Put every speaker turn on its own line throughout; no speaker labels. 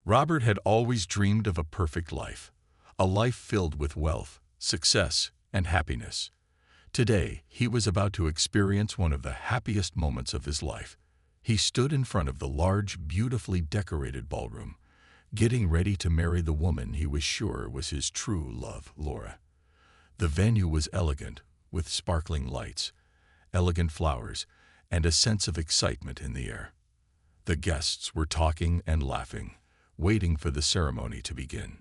Robert had always dreamed of a perfect life, a life filled with wealth, success, and happiness. Today, he was about to experience one of the happiest moments of his life. He stood in front of the large, beautifully decorated ballroom, getting ready to marry the woman he was sure was his true love, Laura. The venue was elegant, with sparkling lights, elegant flowers, and a sense of excitement in the air. The guests were talking and laughing, waiting for the ceremony to begin.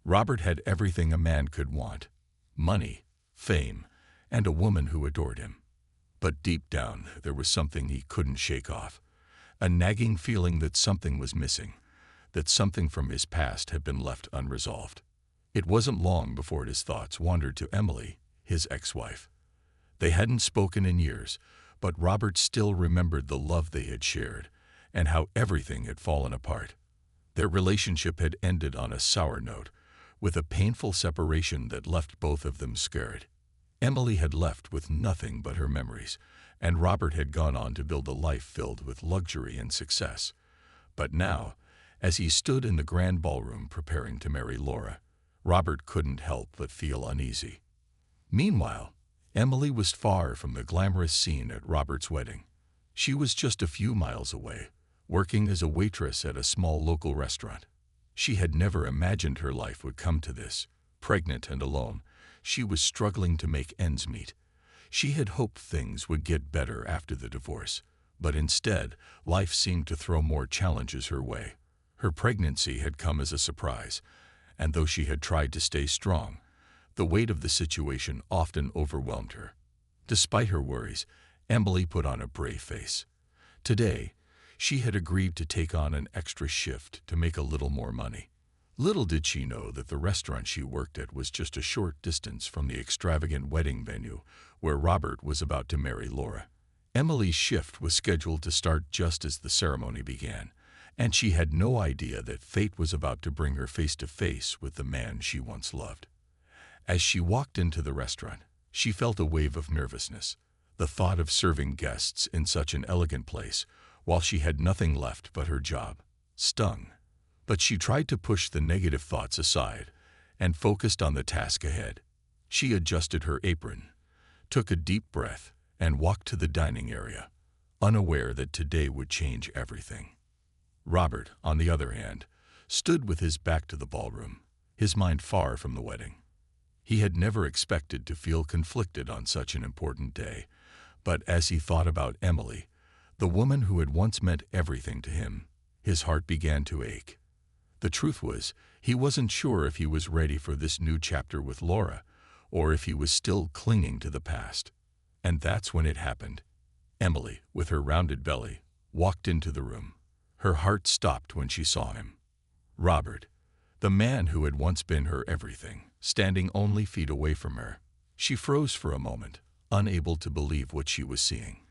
Robert had everything a man could want: money, fame, and a woman who adored him. But deep down, there was something he couldn't shake off, a nagging feeling that something was missing, that something from his past had been left unresolved. It wasn't long before his thoughts wandered to Emily, his ex-wife. They hadn't spoken in years, but Robert still remembered the love they had shared and how everything had fallen apart. Their relationship had ended on a sour note, with a painful separation that left both of them scared. Emily had left with nothing but her memories, and Robert had gone on to build a life filled with luxury and success. But now, as he stood in the grand ballroom preparing to marry Laura, Robert couldn't help but feel uneasy. Meanwhile, Emily was far from the glamorous scene at Robert's wedding. She was just a few miles away, working as a waitress at a small local restaurant. She had never imagined her life would come to this. Pregnant and alone, she was struggling to make ends meet. She had hoped things would get better after the divorce, but instead, life seemed to throw more challenges her way. Her pregnancy had come as a surprise, and though she had tried to stay strong, the weight of the situation often overwhelmed her. Despite her worries, Emily put on a brave face. Today, she had agreed to take on an extra shift to make a little more money. Little did she know that the restaurant she worked at was just a short distance from the extravagant wedding venue where Robert was about to marry Laura. Emily's shift was scheduled to start just as the ceremony began, and she had no idea that fate was about to bring her face to face with the man she once loved. As she walked into the restaurant, she felt a wave of nervousness. The thought of serving guests in such an elegant place, while she had nothing left but her job, stung. But she tried to push the negative thoughts aside and focused on the task ahead. She adjusted her apron, took a deep breath, and walked to the dining area, unaware that today would change everything. Robert, on the other hand, stood with his back to the ballroom, his mind far from the wedding. He had never expected to feel conflicted on such an important day, but as he thought about Emily, the woman who had once meant everything to him, his heart began to ache. The truth was, he wasn't sure if he was ready for this new chapter with Laura, or if he was still clinging to the past. And that's when it happened. Emily, with her rounded belly, walked into the room. Her heart stopped when she saw him. Robert, the man who had once been her everything, standing only feet away from her. She froze for a moment, unable to believe what she was seeing.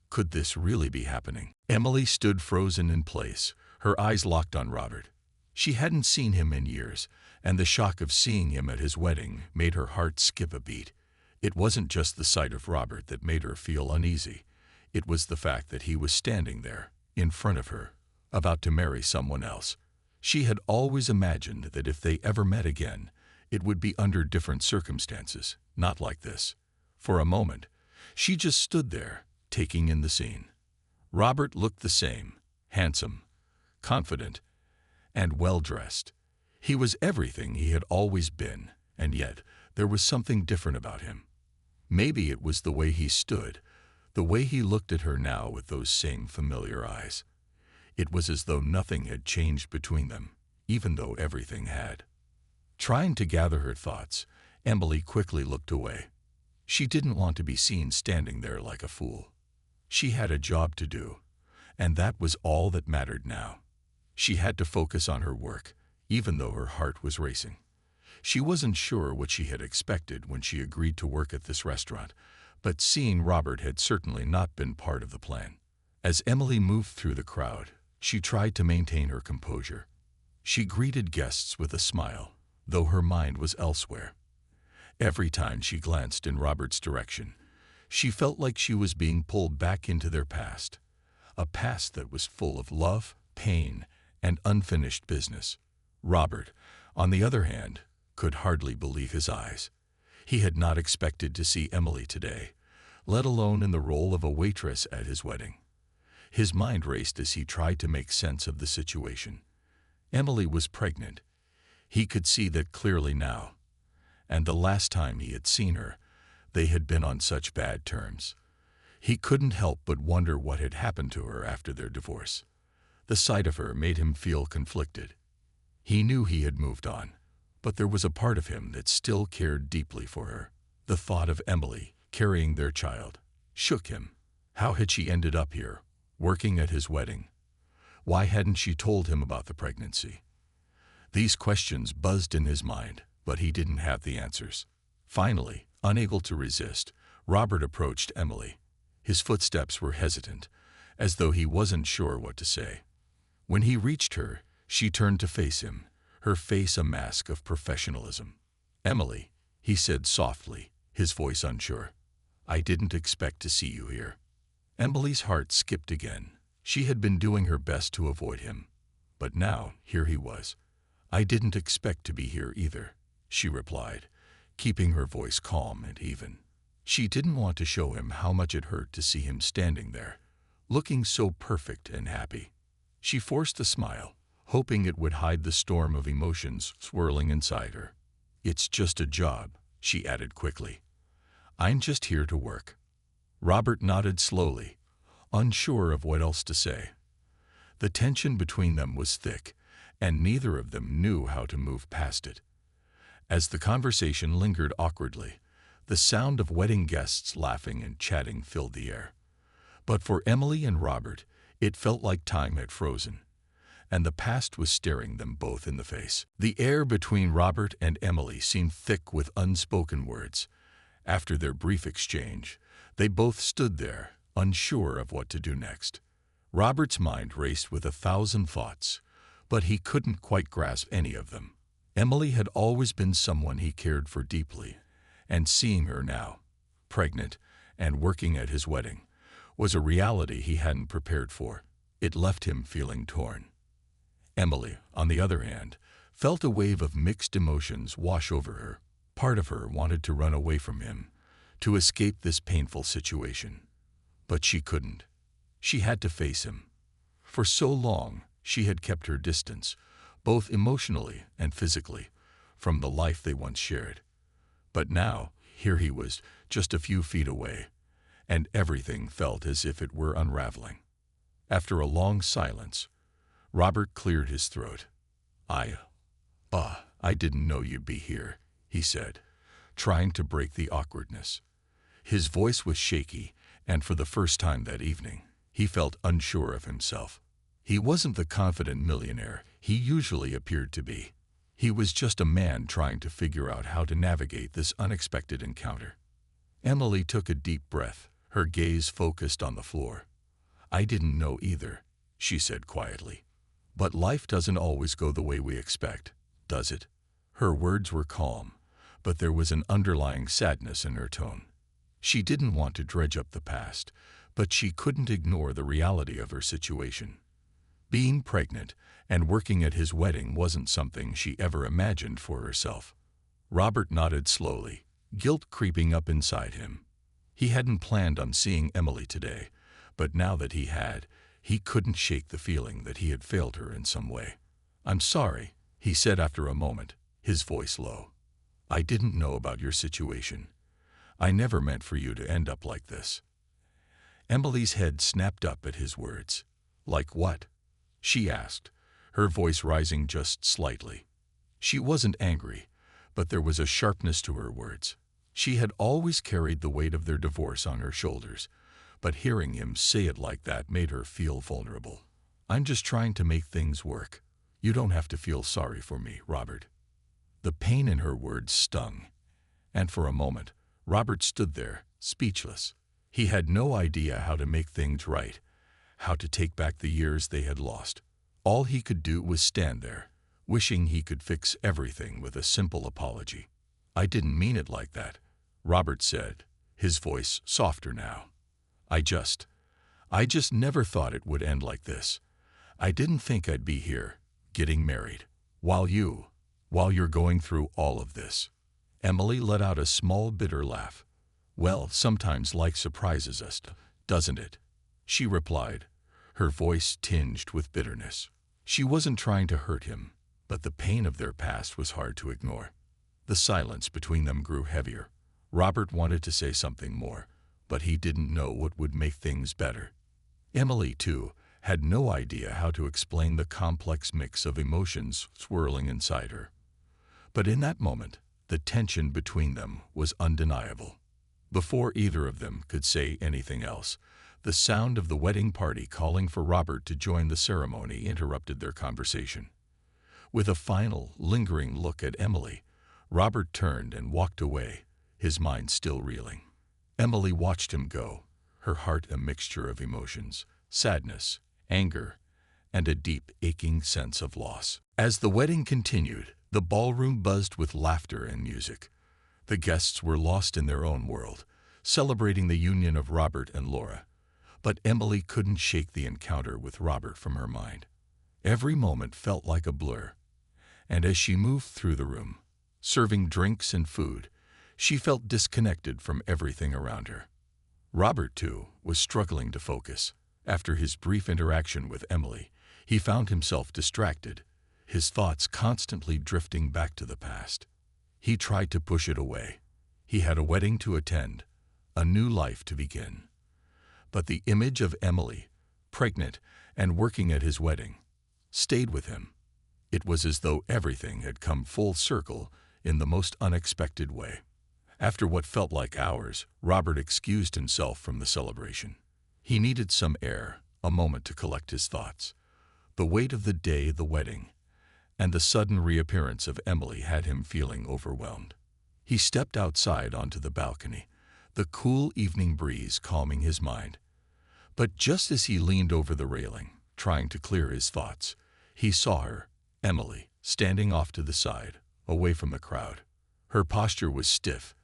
Could this really be happening? Emily stood frozen in place, her eyes locked on Robert. She hadn't seen him in years, and the shock of seeing him at his wedding made her heart skip a beat. It wasn't just the sight of Robert that made her feel uneasy. It was the fact that he was standing there, in front of her, about to marry someone else. She had always imagined that if they ever met again, it would be under different circumstances, not like this. For a moment, she just stood there, taking in the scene. Robert looked the same, handsome, confident, and well-dressed. He was everything he had always been, and yet there was something different about him. Maybe it was the way he stood, the way he looked at her now with those same familiar eyes. It was as though nothing had changed between them, even though everything had. Trying to gather her thoughts, Emily quickly looked away. She didn't want to be seen standing there like a fool. She had a job to do, and that was all that mattered now. She had to focus on her work, even though her heart was racing. She wasn't sure what she had expected when she agreed to work at this restaurant, but seeing Robert had certainly not been part of the plan. As Emily moved through the crowd, she tried to maintain her composure. She greeted guests with a smile, though her mind was elsewhere. Every time she glanced in Robert's direction, she felt like she was being pulled back into their past, a past that was full of love, pain, and unfinished business. Robert, on the other hand, could hardly believe his eyes. He had not expected to see Emily today, let alone in the role of a waitress at his wedding. His mind raced as he tried to make sense of the situation. Emily was pregnant. He could see that clearly now. And the last time he had seen her, they had been on such bad terms. He couldn't help but wonder what had happened to her after their divorce. The sight of her made him feel conflicted. He knew he had moved on, but there was a part of him that still cared deeply for her. The thought of Emily carrying their child shook him. How had she ended up here, working at his wedding? Why hadn't she told him about the pregnancy? These questions buzzed in his mind, but he didn't have the answers. Finally, unable to resist, Robert approached Emily. His footsteps were hesitant, as though he wasn't sure what to say. When he reached her, she turned to face him, her face a mask of professionalism. "Emily," he said softly, his voice unsure. "I didn't expect to see you here." Emily's heart skipped again. She had been doing her best to avoid him. But now, here he was. "I didn't expect to be here either," she replied, keeping her voice calm and even. She didn't want to show him how much it hurt to see him standing there, looking so perfect and happy. She forced a smile, hoping it would hide the storm of emotions swirling inside her. "It's just a job," she added quickly. "I'm just here to work." Robert nodded slowly, unsure of what else to say. The tension between them was thick, and neither of them knew how to move past it. As the conversation lingered awkwardly, the sound of wedding guests laughing and chatting filled the air. But for Emily and Robert, it felt like time had frozen, and the past was staring them both in the face. The air between Robert and Emily seemed thick with unspoken words. After their brief exchange, they both stood there, unsure of what to do next. Robert's mind raced with 1,000 thoughts, but he couldn't quite grasp any of them. Emily had always been someone he cared for deeply, and seeing her now, pregnant and working at his wedding, was a reality he hadn't prepared for. It left him feeling torn. Emily, on the other hand, felt a wave of mixed emotions wash over her. Part of her wanted to run away from him, to escape this painful situation. But she couldn't. She had to face him. For so long, she had kept her distance, both emotionally and physically, from the life they once shared. But now, here he was, just a few feet away, and everything felt as if it were unraveling. After a long silence, Robert cleared his throat. I didn't know you'd be here," he said, trying to break the awkwardness. His voice was shaky, and for the first time that evening, he felt unsure of himself. He wasn't the confident millionaire he usually appeared to be. He was just a man trying to figure out how to navigate this unexpected encounter. Emily took a deep breath, her gaze focused on the floor. "I didn't know either," she said quietly. "But life doesn't always go the way we expect, does it?" Her words were calm, but there was an underlying sadness in her tone. She didn't want to dredge up the past, but she couldn't ignore the reality of her situation. Being pregnant and working at his wedding wasn't something she ever imagined for herself. Robert nodded slowly, guilt creeping up inside him. He hadn't planned on seeing Emily today, but now that he had, he couldn't shake the feeling that he had failed her in some way. "I'm sorry," he said after a moment, his voice low. "I didn't know about your situation. I never meant for you to end up like this." Emily's head snapped up at his words. "Like what?" she asked, her voice rising just slightly. She wasn't angry, but there was a sharpness to her words. She had always carried the weight of their divorce on her shoulders, but hearing him say it like that made her feel vulnerable. "I'm just trying to make things work. You don't have to feel sorry for me, Robert." The pain in her words stung, and for a moment, Robert stood there, speechless. He had no idea how to make things right, how to take back the years they had lost. All he could do was stand there, wishing he could fix everything with a simple apology. "I didn't mean it like that," Robert said, his voice softer now. I just never thought it would end like this. I didn't think I'd be here, getting married, while you're going through all of this." Emily let out a small bitter laugh. "Well, sometimes life surprises us, doesn't it?" she replied, her voice tinged with bitterness. She wasn't trying to hurt him, but the pain of their past was hard to ignore. The silence between them grew heavier. Robert wanted to say something more, but he didn't know what would make things better. Emily, too, had no idea how to explain the complex mix of emotions swirling inside her. But in that moment, the tension between them was undeniable. Before either of them could say anything else, the sound of the wedding party calling for Robert to join the ceremony interrupted their conversation. With a final, lingering look at Emily, Robert turned and walked away, his mind still reeling. Emily watched him go, her heart a mixture of emotions, sadness, anger, and a deep, aching sense of loss. As the wedding continued, the ballroom buzzed with laughter and music. The guests were lost in their own world, celebrating the union of Robert and Laura. But Emily couldn't shake the encounter with Robert from her mind. Every moment felt like a blur, and as she moved through the room, serving drinks and food, she felt disconnected from everything around her. Robert, too, was struggling to focus. After his brief interaction with Emily, he found himself distracted, his thoughts constantly drifting back to the past. He tried to push it away. He had a wedding to attend, a new life to begin. But the image of Emily, pregnant and working at his wedding, stayed with him. It was as though everything had come full circle in the most unexpected way. After what felt like hours, Robert excused himself from the celebration. He needed some air, a moment to collect his thoughts. The weight of the day, the wedding, and the sudden reappearance of Emily had him feeling overwhelmed. He stepped outside onto the balcony, the cool evening breeze calming his mind. But just as he leaned over the railing, trying to clear his thoughts, he saw her, Emily, standing off to the side, away from the crowd. Her posture was stiff,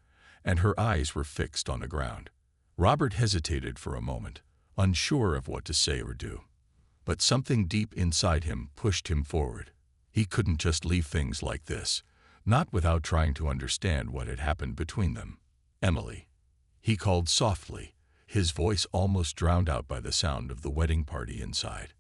and her eyes were fixed on the ground. Robert hesitated for a moment, unsure of what to say or do. But something deep inside him pushed him forward. He couldn't just leave things like this, not without trying to understand what had happened between them. "Emily," he called softly, his voice almost drowned out by the sound of the wedding party inside.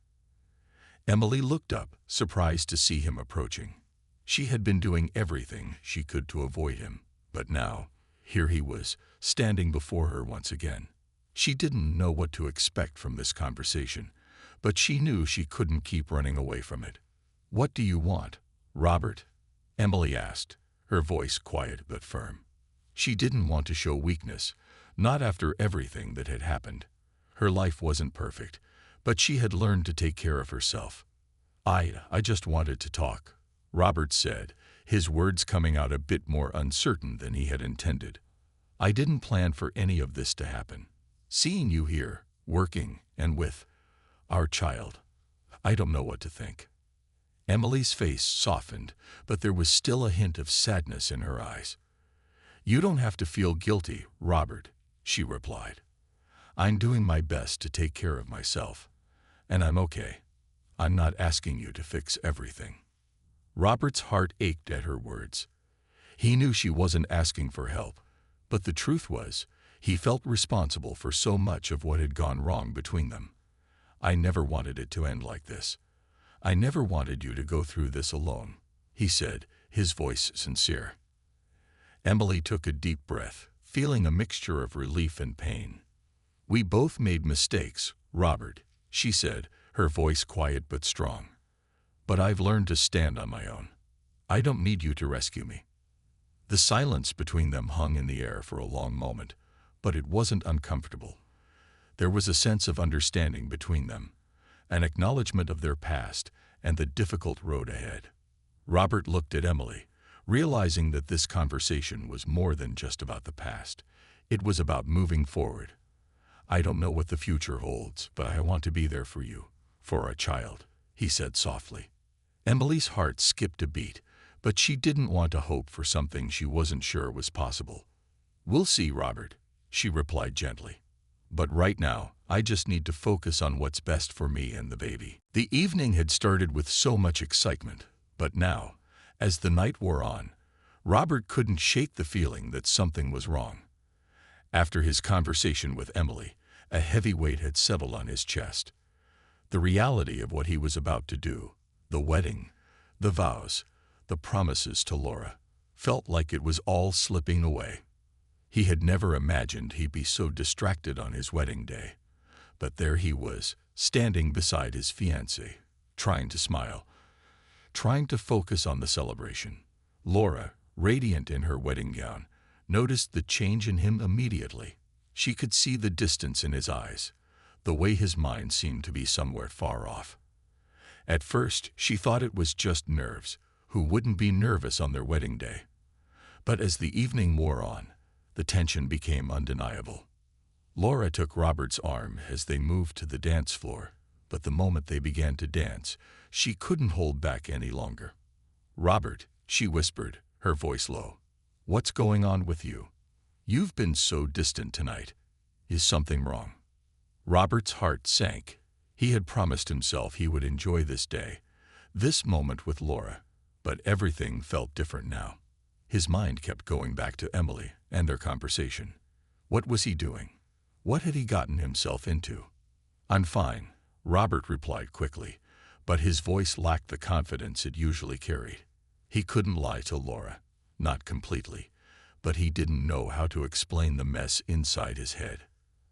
Emily looked up, surprised to see him approaching. She had been doing everything she could to avoid him, but now, here he was, standing before her once again. She didn't know what to expect from this conversation, but she knew she couldn't keep running away from it. "What do you want, Robert?" Emily asked, her voice quiet but firm. She didn't want to show weakness, not after everything that had happened. Her life wasn't perfect, but she had learned to take care of herself. I just wanted to talk," Robert said, his words coming out a bit more uncertain than he had intended. "I didn't plan for any of this to happen. Seeing you here, working, and with our child, I don't know what to think." Emily's face softened, but there was still a hint of sadness in her eyes. "You don't have to feel guilty, Robert," she replied. "I'm doing my best to take care of myself, and I'm okay. I'm not asking you to fix everything." Robert's heart ached at her words. He knew she wasn't asking for help, but the truth was, he felt responsible for so much of what had gone wrong between them. "I never wanted it to end like this. I never wanted you to go through this alone," he said, his voice sincere. Emily took a deep breath, feeling a mixture of relief and pain. "We both made mistakes, Robert," she said, her voice quiet but strong. "But I've learned to stand on my own. I don't need you to rescue me." The silence between them hung in the air for a long moment, but it wasn't uncomfortable. There was a sense of understanding between them, an acknowledgement of their past and the difficult road ahead. Robert looked at Emily, realizing that this conversation was more than just about the past. It was about moving forward. "I don't know what the future holds, but I want to be there for you, for our child," he said softly. Emily's heart skipped a beat, but she didn't want to hope for something she wasn't sure was possible. "We'll see, Robert," she replied gently. But right now, I just need to focus on what's best for me and the baby." The evening had started with so much excitement, but now, as the night wore on, Robert couldn't shake the feeling that something was wrong. After his conversation with Emily, a heavy weight had settled on his chest. The reality of what he was about to do, the wedding, the vows, the promises to Laura, felt like it was all slipping away. He had never imagined he'd be so distracted on his wedding day. But there he was, standing beside his fiancée, trying to smile, trying to focus on the celebration. Laura, radiant in her wedding gown, noticed the change in him immediately. She could see the distance in his eyes, the way his mind seemed to be somewhere far off. At first, she thought it was just nerves. Who wouldn't be nervous on their wedding day? But as the evening wore on, the tension became undeniable. Laura took Robert's arm as they moved to the dance floor, but the moment they began to dance, she couldn't hold back any longer. "Robert," she whispered, her voice low, "what's going on with you? You've been so distant tonight. Is something wrong?" Robert's heart sank. He had promised himself he would enjoy this day, this moment with Laura, but everything felt different now. His mind kept going back to Emily and their conversation. What was he doing? What had he gotten himself into? "I'm fine," Robert replied quickly, but his voice lacked the confidence it usually carried. He couldn't lie to Laura, not completely, but he didn't know how to explain the mess inside his head.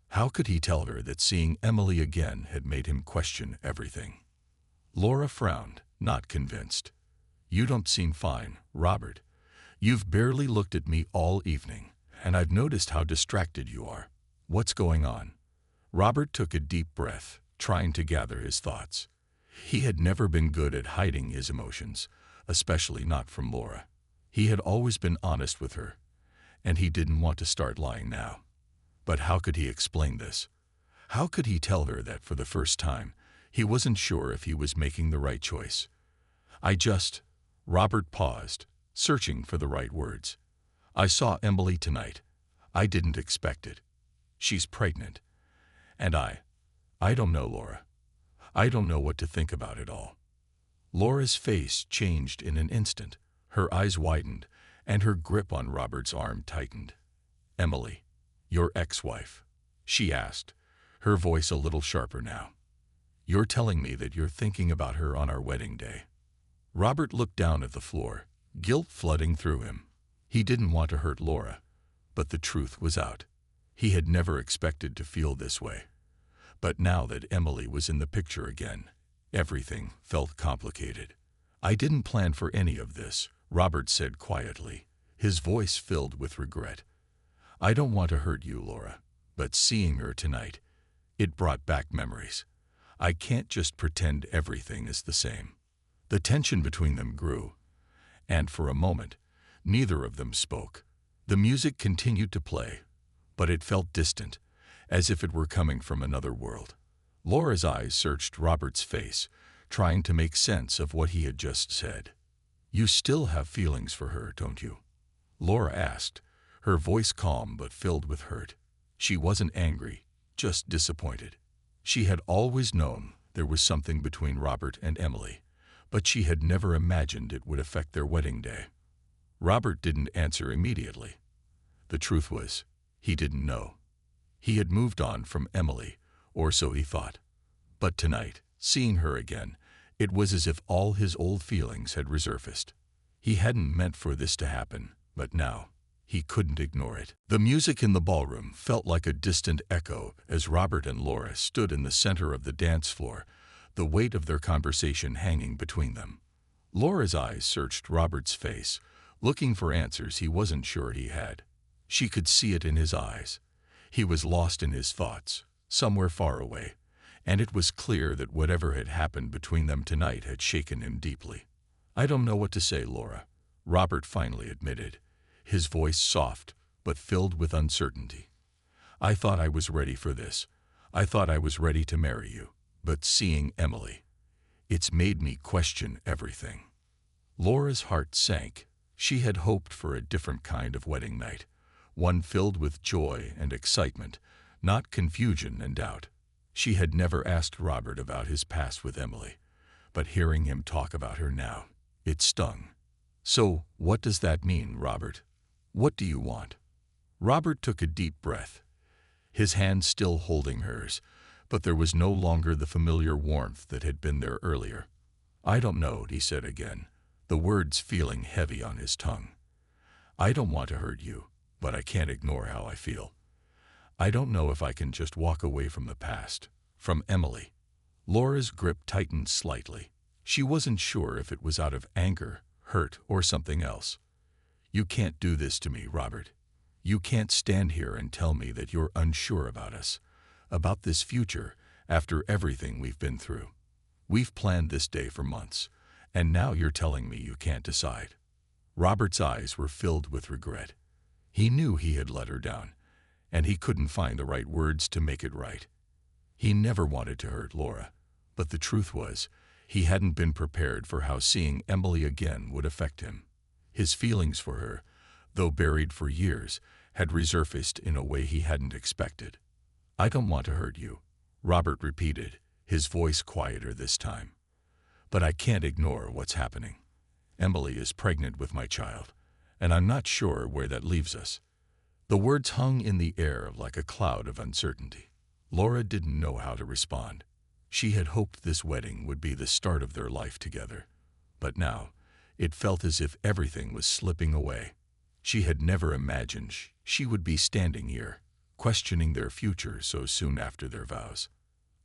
How could he tell her that seeing Emily again had made him question everything? Laura frowned, not convinced. "You don't seem fine, Robert. You've barely looked at me all evening, and I've noticed how distracted you are. What's going on?" Robert took a deep breath, trying to gather his thoughts. He had never been good at hiding his emotions, especially not from Laura. He had always been honest with her, and he didn't want to start lying now. But how could he explain this? How could he tell her that for the first time, he wasn't sure if he was making the right choice? Robert paused, searching for the right words. "I saw Emily tonight. I didn't expect it. She's pregnant. And I don't know, Laura. I don't know what to think about it all." Laura's face changed in an instant. Her eyes widened, and her grip on Robert's arm tightened. "Emily, your ex-wife?" she asked, her voice a little sharper now. "You're telling me that you're thinking about her on our wedding day?" Robert looked down at the floor, guilt flooding through him. He didn't want to hurt Laura, but the truth was out. He had never expected to feel this way. But now that Emily was in the picture again, everything felt complicated. "I didn't plan for any of this," Robert said quietly, his voice filled with regret. "I don't want to hurt you, Laura, but seeing her tonight, it brought back memories. I can't just pretend everything is the same." The tension between them grew, and for a moment, neither of them spoke. The music continued to play, but it felt distant, as if it were coming from another world. Laura's eyes searched Robert's face, trying to make sense of what he had just said. "You still have feelings for her, don't you?" Laura asked, her voice calm but filled with hurt. She wasn't angry, just disappointed. She had always known there was something between Robert and Emily, but she had never imagined it would affect their wedding day. Robert didn't answer immediately. The truth was, he didn't know. He had moved on from Emily, or so he thought. But tonight, seeing her again, it was as if all his old feelings had resurfaced. He hadn't meant for this to happen, but now, he couldn't ignore it. The music in the ballroom felt like a distant echo as Robert and Laura stood in the center of the dance floor, the weight of their conversation hanging between them. Laura's eyes searched Robert's face, looking for answers he wasn't sure he had. She could see it in his eyes. He was lost in his thoughts, somewhere far away, and it was clear that whatever had happened between them tonight had shaken him deeply. "I don't know what to say, Laura," Robert finally admitted, his voice soft but filled with uncertainty. "I thought I was ready for this. I thought I was ready to marry you. But seeing Emily, it's made me question everything." Laura's heart sank. She had hoped for a different kind of wedding night, one filled with joy and excitement, not confusion and doubt. She had never asked Robert about his past with Emily, but hearing him talk about her now, it stung. "So, what does that mean, Robert? What do you want?" Robert took a deep breath, his hand still holding hers, but there was no longer the familiar warmth that had been there earlier. "I don't know," he said again, the words feeling heavy on his tongue. "I don't want to hurt you, but I can't ignore how I feel. I don't know if I can just walk away from the past, from Emily." Laura's grip tightened slightly. She wasn't sure if it was out of anger, hurt, or something else. "You can't do this to me, Robert. You can't stand here and tell me that you're unsure about us, about this future, after everything we've been through. We've planned this day for months, and now you're telling me you can't decide." Robert's eyes were filled with regret. He knew he had let her down, and he couldn't find the right words to make it right. He never wanted to hurt Laura, but the truth was, he hadn't been prepared for how seeing Emily again would affect him. His feelings for her, though buried for years, had resurfaced in a way he hadn't expected. "I don't want to hurt you," Robert repeated, his voice quieter this time. "But I can't ignore what's happening. Emily is pregnant with my child, and I'm not sure where that leaves us." The words hung in the air like a cloud of uncertainty. Laura didn't know how to respond. She had hoped this wedding would be the start of their life together, but now it felt as if everything was slipping away. She had never imagined she would be standing here, questioning their future so soon after their vows.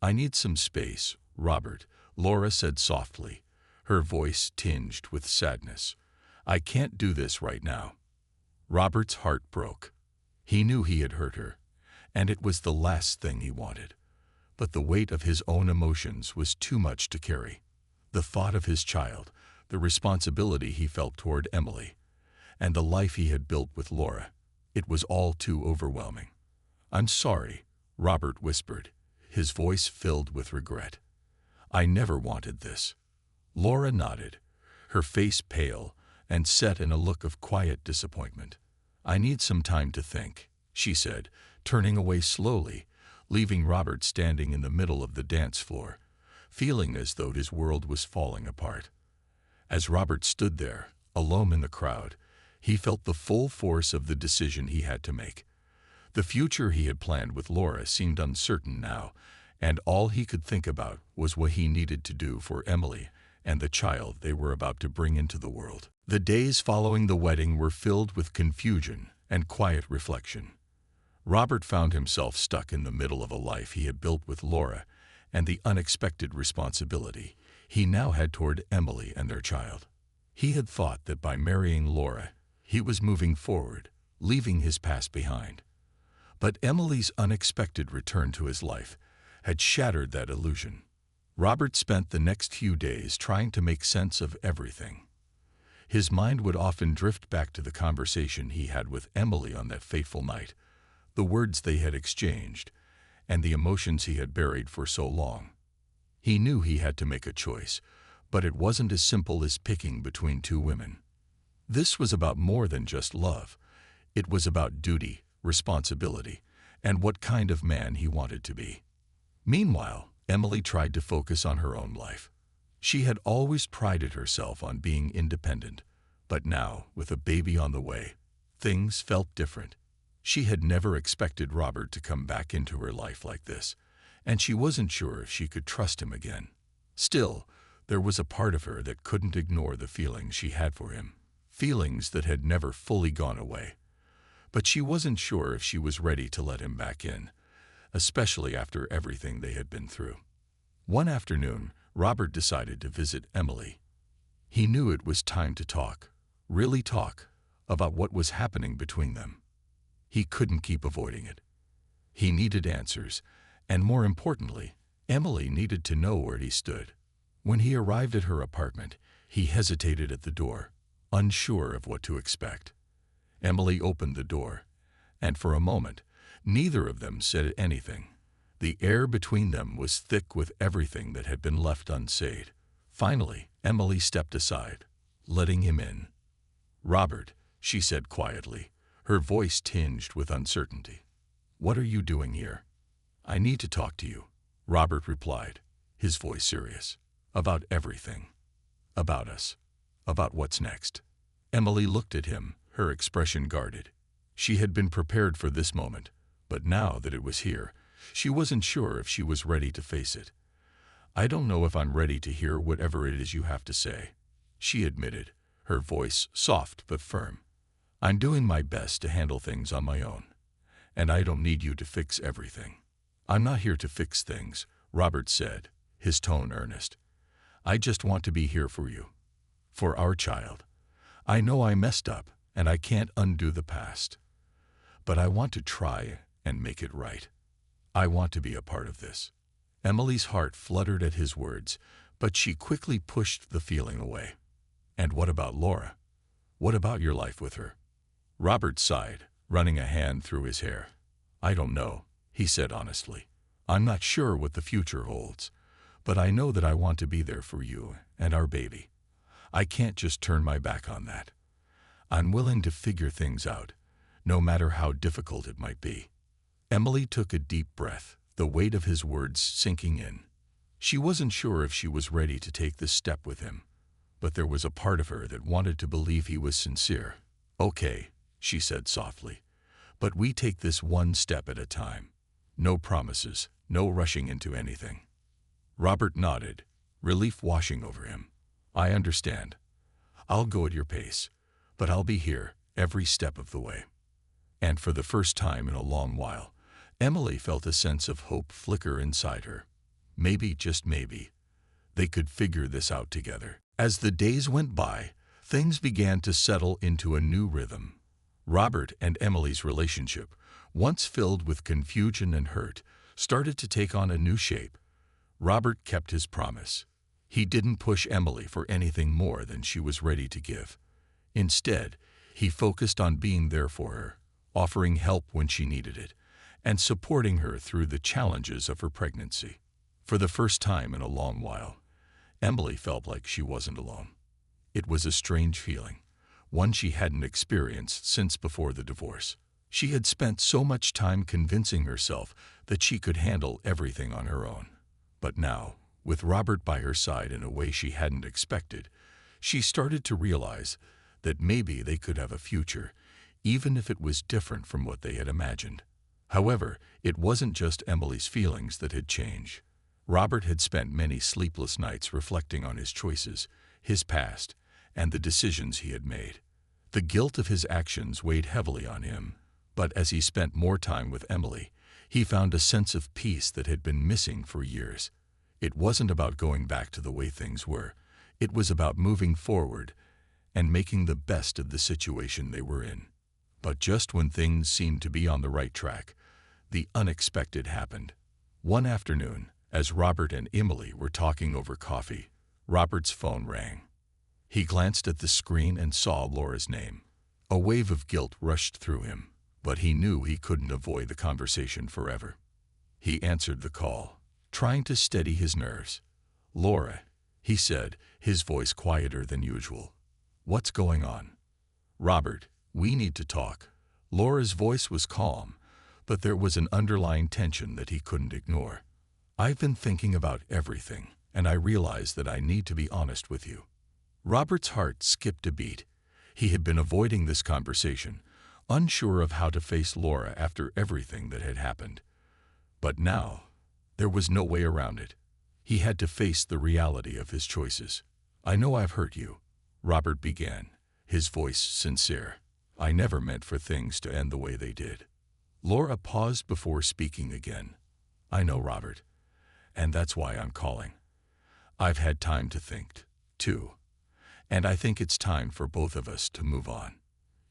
"I need some space, Robert," Laura said softly, her voice tinged with sadness. "I can't do this right now." Robert's heart broke. He knew he had hurt her, and it was the last thing he wanted. But the weight of his own emotions was too much to carry. The thought of his child, the responsibility he felt toward Emily, and the life he had built with Laura, it was all too overwhelming. "I'm sorry," Robert whispered, his voice filled with regret. "I never wanted this." Laura nodded, her face pale and set in a look of quiet disappointment. "I need some time to think," she said, turning away slowly, leaving Robert standing in the middle of the dance floor, feeling as though his world was falling apart. As Robert stood there, alone in the crowd, he felt the full force of the decision he had to make. The future he had planned with Laura seemed uncertain now, and all he could think about was what he needed to do for Emily and the child they were about to bring into the world. The days following the wedding were filled with confusion and quiet reflection. Robert found himself stuck in the middle of a life he had built with Laura and the unexpected responsibility he now had toward Emily and their child. He had thought that by marrying Laura, he was moving forward, leaving his past behind. But Emily's unexpected return to his life had shattered that illusion. Robert spent the next few days trying to make sense of everything. His mind would often drift back to the conversation he had with Emily on that fateful night, the words they had exchanged, and the emotions he had buried for so long. He knew he had to make a choice, but it wasn't as simple as picking between two women. This was about more than just love. It was about duty, responsibility, and what kind of man he wanted to be. Meanwhile, Emily tried to focus on her own life. She had always prided herself on being independent, but now, with a baby on the way, things felt different. She had never expected Robert to come back into her life like this, and she wasn't sure if she could trust him again. Still, there was a part of her that couldn't ignore the feelings she had for him, feelings that had never fully gone away. But she wasn't sure if she was ready to let him back in, especially after everything they had been through. One afternoon, Robert decided to visit Emily. He knew it was time to talk, really talk, about what was happening between them. He couldn't keep avoiding it. He needed answers, and more importantly, Emily needed to know where he stood. When he arrived at her apartment, he hesitated at the door, unsure of what to expect. Emily opened the door, and for a moment, neither of them said anything. The air between them was thick with everything that had been left unsaid. Finally, Emily stepped aside, letting him in. "Robert," she said quietly, her voice tinged with uncertainty. "What are you doing here?" I need to talk to you, Robert replied, his voice serious. About everything. About us. About what's next. Emily looked at him, her expression guarded. She had been prepared for this moment, but now that it was here, she wasn't sure if she was ready to face it. I don't know if I'm ready to hear whatever it is you have to say, she admitted, her voice soft but firm. I'm doing my best to handle things on my own, and I don't need you to fix everything. I'm not here to fix things, Robert said, his tone earnest. I just want to be here for you. For our child. I know I messed up, and I can't undo the past. But I want to try and make it right. I want to be a part of this. Emily's heart fluttered at his words, but she quickly pushed the feeling away. And what about Laura? What about your life with her? Robert sighed, running a hand through his hair. I don't know, he said honestly. I'm not sure what the future holds, but I know that I want to be there for you and our baby. I can't just turn my back on that. I'm willing to figure things out, no matter how difficult it might be. Emily took a deep breath, the weight of his words sinking in. She wasn't sure if she was ready to take this step with him, but there was a part of her that wanted to believe he was sincere. Okay, she said softly, but we take this one step at a time. No promises, no rushing into anything. Robert nodded, relief washing over him. I understand. I'll go at your pace, but I'll be here every step of the way. And for the first time in a long while, Emily felt a sense of hope flicker inside her. Maybe, just maybe, they could figure this out together. As the days went by, things began to settle into a new rhythm. Robert and Emily's relationship, once filled with confusion and hurt, started to take on a new shape. Robert kept his promise. He didn't push Emily for anything more than she was ready to give. Instead, he focused on being there for her, offering help when she needed it, and supporting her through the challenges of her pregnancy. For the first time in a long while, Emily felt like she wasn't alone. It was a strange feeling, one she hadn't experienced since before the divorce. She had spent so much time convincing herself that she could handle everything on her own. But now, with Robert by her side in a way she hadn't expected, she started to realize that maybe they could have a future, even if it was different from what they had imagined. However, it wasn't just Emily's feelings that had changed. Robert had spent many sleepless nights reflecting on his choices, his past, and the decisions he had made. The guilt of his actions weighed heavily on him, but as he spent more time with Emily, he found a sense of peace that had been missing for years. It wasn't about going back to the way things were. It was about moving forward and making the best of the situation they were in. But just when things seemed to be on the right track, the unexpected happened. One afternoon, as Robert and Emily were talking over coffee, Robert's phone rang. He glanced at the screen and saw Laura's name. A wave of guilt rushed through him, but he knew he couldn't avoid the conversation forever. He answered the call, trying to steady his nerves. Laura, he said, his voice quieter than usual. What's going on? Robert, we need to talk. Laura's voice was calm, but there was an underlying tension that he couldn't ignore. I've been thinking about everything, and I realize that I need to be honest with you. Robert's heart skipped a beat. He had been avoiding this conversation, unsure of how to face Laura after everything that had happened. But now, there was no way around it. He had to face the reality of his choices. I know I've hurt you, Robert began, his voice sincere. I never meant for things to end the way they did. Laura paused before speaking again. I know, Robert, and that's why I'm calling. I've had time to think, too, and I think it's time for both of us to move on.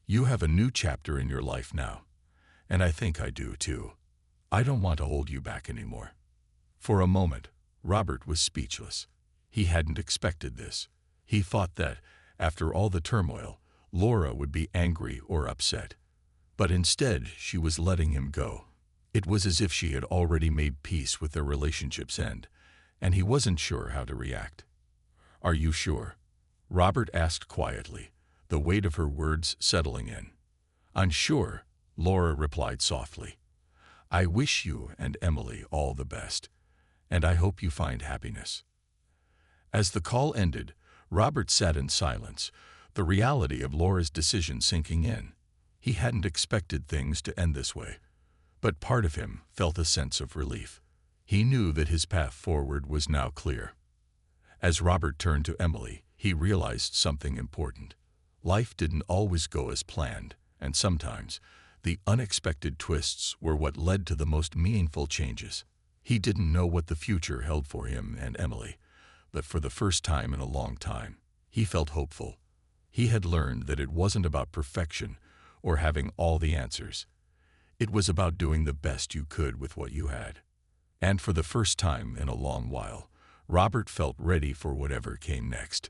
You have a new chapter in your life now, and I think I do, too. I don't want to hold you back anymore. For a moment, Robert was speechless. He hadn't expected this. He thought that, after all the turmoil, Laura would be angry or upset. But instead, she was letting him go. It was as if she had already made peace with their relationship's end, and he wasn't sure how to react. Are you sure? Robert asked quietly, the weight of her words settling in. I'm sure, Laura replied softly. I wish you and Emily all the best, and I hope you find happiness." As the call ended, Robert sat in silence, the reality of Laura's decision sinking in. He hadn't expected things to end this way, but part of him felt a sense of relief. He knew that his path forward was now clear. As Robert turned to Emily, he realized something important. Life didn't always go as planned, and sometimes the unexpected twists were what led to the most meaningful changes. He didn't know what the future held for him and Emily, but for the first time in a long time, he felt hopeful. He had learned that it wasn't about perfection or having all the answers. It was about doing the best you could with what you had. And for the first time in a long while, Robert felt ready for whatever came next.